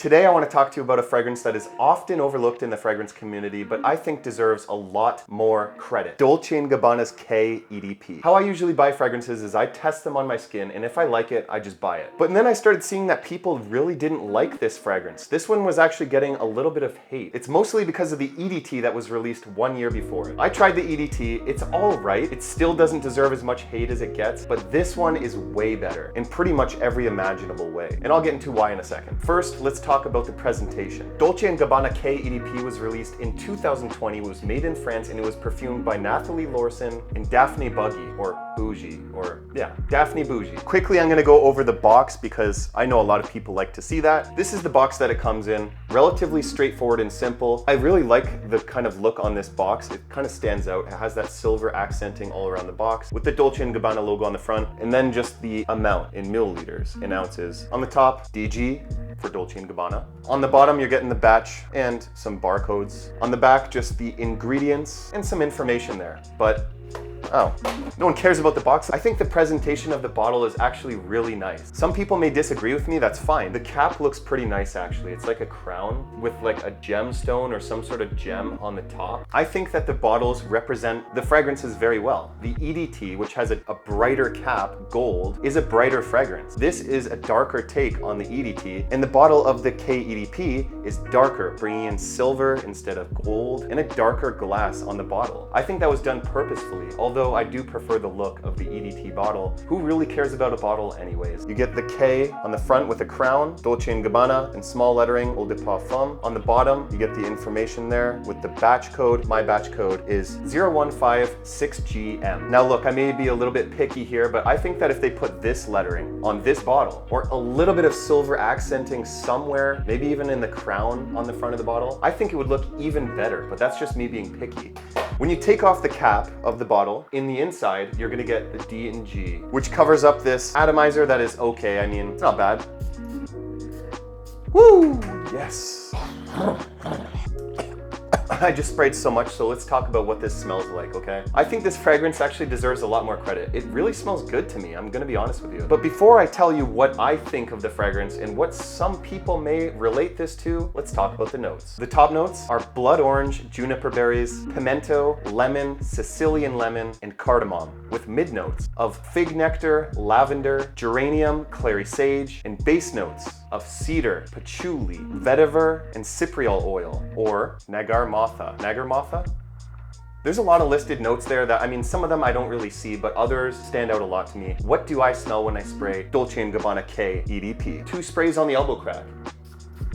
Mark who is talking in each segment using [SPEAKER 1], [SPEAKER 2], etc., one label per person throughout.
[SPEAKER 1] Today I want to talk to you about a fragrance that is often overlooked in the fragrance community, but I think deserves a lot more credit. Dolce & Gabbana's K EDP. How I usually buy fragrances is I test them on my skin, and if I like it, I just buy it. But then I started seeing that people really didn't like this fragrance. This one was actually getting a little bit of hate. It's mostly because of the EDT that was released 1 year before it. I tried the EDT, it's all right. It still doesn't deserve as much hate as it gets, but this one is way better in pretty much every imaginable way. And I'll get into why in a second. First, let's talk about the presentation. Dolce & Gabbana K EDP was released in 2020, it was made in France, and it was perfumed by Nathalie Lorson and Daphne Buggy, or Bougie, Daphne Bougie. Quickly, I'm gonna go over the box because I know a lot of people like to see that. This is the box that it comes in, relatively straightforward and simple. I really like the kind of look on this box. It kind of stands out. It has that silver accenting all around the box with the Dolce & Gabbana logo on the front, and then just the amount in milliliters, in ounces. On the top, DG for Dolce & Gabbana. On the bottom, you're getting the batch and some barcodes. On the back, just the ingredients and some information there. But oh, no one cares about the box. I think the presentation of the bottle is actually really nice. Some people may disagree with me, that's fine. The cap looks pretty nice actually. It's like a crown with like a gemstone or some sort of gem on the top. I think that the bottles represent the fragrances very well. The EDT, which has a brighter cap, gold, is a brighter fragrance. This is a darker take on the EDT, and the bottle of the K EDP is darker, bringing in silver instead of gold, and a darker glass on the bottle. I think that was done purposefully, although I do prefer the look of the EDT bottle. Who really cares about a bottle anyways? You get the K on the front with a crown, Dolce & Gabbana, and small lettering, Eau de Parfum. On the bottom, you get the information there with the batch code. My batch code is 0156GM. Now look, I may be a little bit picky here, but I think that if they put this lettering on this bottle, or a little bit of silver accenting somewhere, maybe even in the crown on the front of the bottle, I think it would look even better, but that's just me being picky. When you take off the cap of the bottle, in the inside, you're gonna get the D and G, which covers up this atomizer that is okay. I mean, it's not bad. Woo! Yes. I just sprayed so much, so let's talk about what this smells like, okay? I think this fragrance actually deserves a lot more credit. It really smells good to me, I'm gonna be honest with you. But before I tell you what I think of the fragrance and what some people may relate this to, let's talk about the notes. The top notes are blood orange, juniper berries, pimento, lemon, Sicilian lemon, and cardamom, with mid notes of fig nectar, lavender, geranium, clary sage, and base notes of cedar, patchouli, vetiver, and cypriol oil, or nagarmotha. Nagarmotha? There's a lot of listed notes there that, I mean, some of them I don't really see, but others stand out a lot to me. What do I smell when I spray Dolce & Gabbana K EDP? 2 sprays on the elbow crack.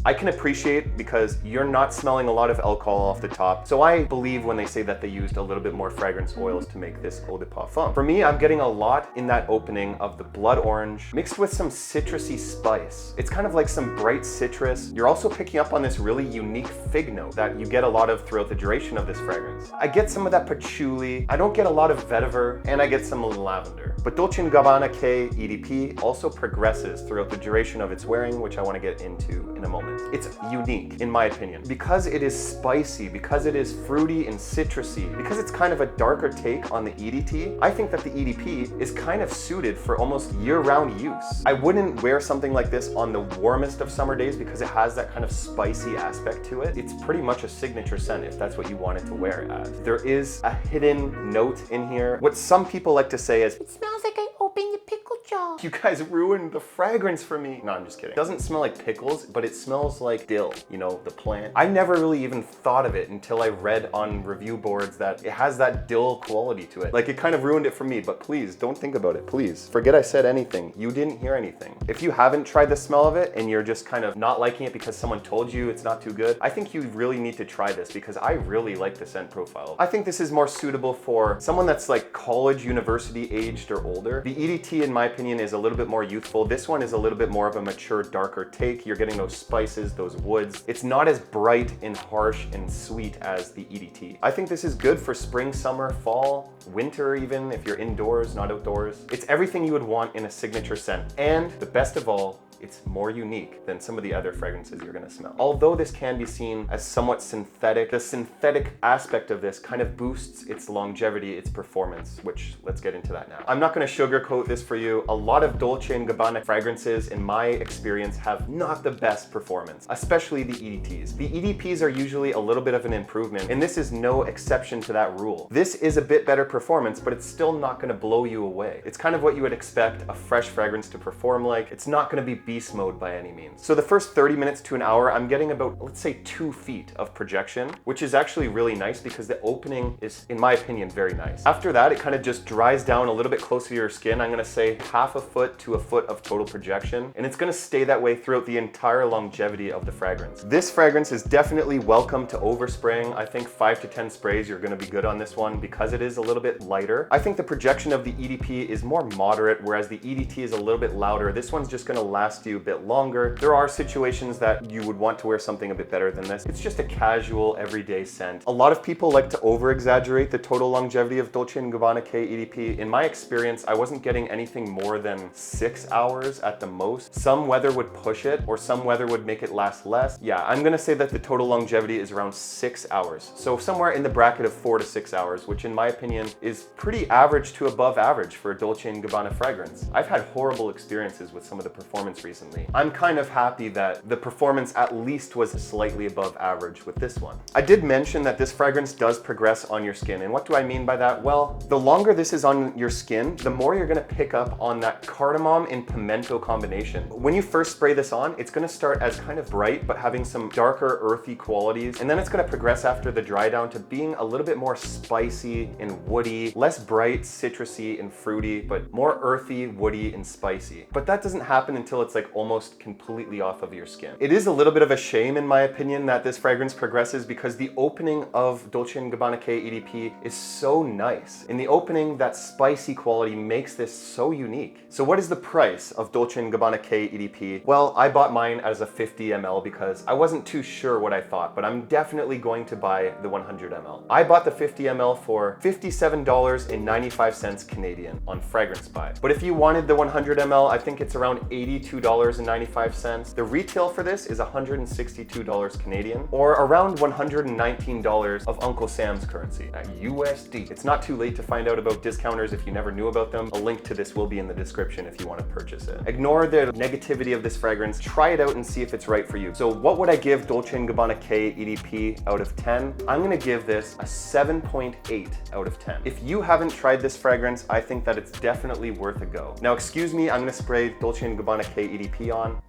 [SPEAKER 1] I can appreciate because you're not smelling a lot of alcohol off the top. So I believe when they say that they used a little bit more fragrance oils to make this Eau de Parfum. For me, I'm getting a lot in that opening of the blood orange mixed with some citrusy spice. It's kind of like some bright citrus. You're also picking up on this really unique fig note that you get a lot of throughout the duration of this fragrance. I get some of that patchouli. I don't get a lot of vetiver, and I get some lavender. But Dolce & Gabbana K EDP also progresses throughout the duration of its wearing, which I want to get into in a moment. It's unique, in my opinion, because it is spicy, because it is fruity and citrusy, because it's kind of a darker take on the EDT. I think that the EDP is kind of suited for almost year-round use. I wouldn't wear something like this on the warmest of summer days because it has that kind of spicy aspect to it. It's pretty much a signature scent if that's what you want it to wear it as. There is a hidden note in here. What some people like to say is, it smells like I opened a pickle jar. You guys ruined the fragrance for me. No, I'm just kidding. It doesn't smell like pickles, but it smells like dill, you know, the plant. I never really even thought of it until I read on review boards that it has that dill quality to it. Like, it kind of ruined it for me, but please don't think about it, please. Forget I said anything. You didn't hear anything. If you haven't tried the smell of it and you're just kind of not liking it because someone told you it's not too good, I think you really need to try this because I really like the scent profile. I think this is more suitable for someone that's like college, university aged or older. The EDT, in my opinion, is a little bit more youthful. This one is a little bit more of a mature, darker take. You're getting those spices, those woods. It's not as bright and harsh and sweet as the EDT. I think this is good for spring, summer, fall, winter even, if you're indoors, not outdoors. It's everything you would want in a signature scent. And the best of all, it's more unique than some of the other fragrances you're gonna smell. Although this can be seen as somewhat synthetic, the synthetic aspect of this kind of boosts its longevity, its performance, which let's get into that now. I'm not gonna sugarcoat this for you. A lot of Dolce & Gabbana fragrances, in my experience, have not the best performance, especially the EDTs. The EDPs are usually a little bit of an improvement, and this is no exception to that rule. This is a bit better performance, but it's still not gonna blow you away. It's kind of what you would expect a fresh fragrance to perform like. It's not gonna be beast mode by any means. So the first 30 minutes to an hour, I'm getting about, let's say, 2 feet of projection, which is actually really nice because the opening is, in my opinion, very nice. After that, it kind of just dries down a little bit closer to your skin. I'm gonna say half a foot to a foot of total projection, and it's gonna stay that way throughout the entire longevity of the fragrance. This fragrance is definitely welcome to overspraying. I think 5 to 10 sprays, you're gonna be good on this one because it is a little bit lighter. I think the projection of the EDP is more moderate, whereas the EDT is a little bit louder. This one's just gonna last you a bit longer. There are situations that you would want to wear something a bit better than this. It's just a casual, everyday scent. A lot of people like to over-exaggerate the total longevity of Dolce & Gabbana K EDP. In my experience, I wasn't getting anything more than 6 hours at the most. Some weather would push it, or some weather would make it last less. Yeah, I'm gonna say that the total longevity is around 6 hours. So somewhere in the bracket of 4 to 6 hours, which in my opinion is pretty average to above average for a Dolce & Gabbana fragrance. I've had horrible experiences with some of the performance recently. I'm kind of happy that the performance at least was slightly above average with this one. I did mention that this fragrance does progress on your skin, and what do I mean by that? Well, the longer this is on your skin, the more you're gonna pick up on that cardamom and pimento combination. When you first spray this on, it's gonna start as kind of bright, but having some darker earthy qualities, and then it's gonna progress after the dry down to being a little bit more spicy and woody, less bright, citrusy and fruity, but more earthy, woody and spicy. But that doesn't happen until it's like almost completely off of your skin. It is a little bit of a shame, in my opinion, that this fragrance progresses because the opening of Dolce & Gabbana K EDP is so nice. In the opening, that spicy quality makes this so unique. So what is the price of Dolce & Gabbana K EDP? Well, I bought mine as a 50 ml because I wasn't too sure what I thought, but I'm definitely going to buy the 100 ml. I bought the 50 ml for $57.95 Canadian on Fragrance Buy. But if you wanted the 100 ml, I think it's around $82.95. The retail for this is $162 Canadian, or around $119 of Uncle Sam's currency, USD. It's not too late to find out about discounters if you never knew about them. A link to this will be in the description if you want to purchase it. Ignore the negativity of this fragrance, try it out and see if it's right for you. So what would I give Dolce & Gabbana K EDP out of 10? I'm gonna give this a 7.8 out of 10. If you haven't tried this fragrance, I think that it's definitely worth a go. Now, excuse me, I'm gonna spray Dolce & Gabbana K EDP on.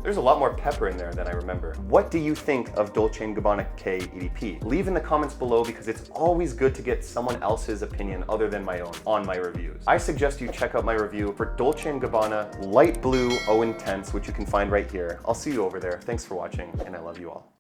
[SPEAKER 1] There's a lot more pepper in there than I remember. What do you think of Dolce & Gabbana K EDP? Leave in the comments below because it's always good to get someone else's opinion other than my own on my reviews. I suggest you check out my review for Dolce & Gabbana Light Blue Eau Intense, which you can find right here. I'll see you over there. Thanks for watching, and I love you all.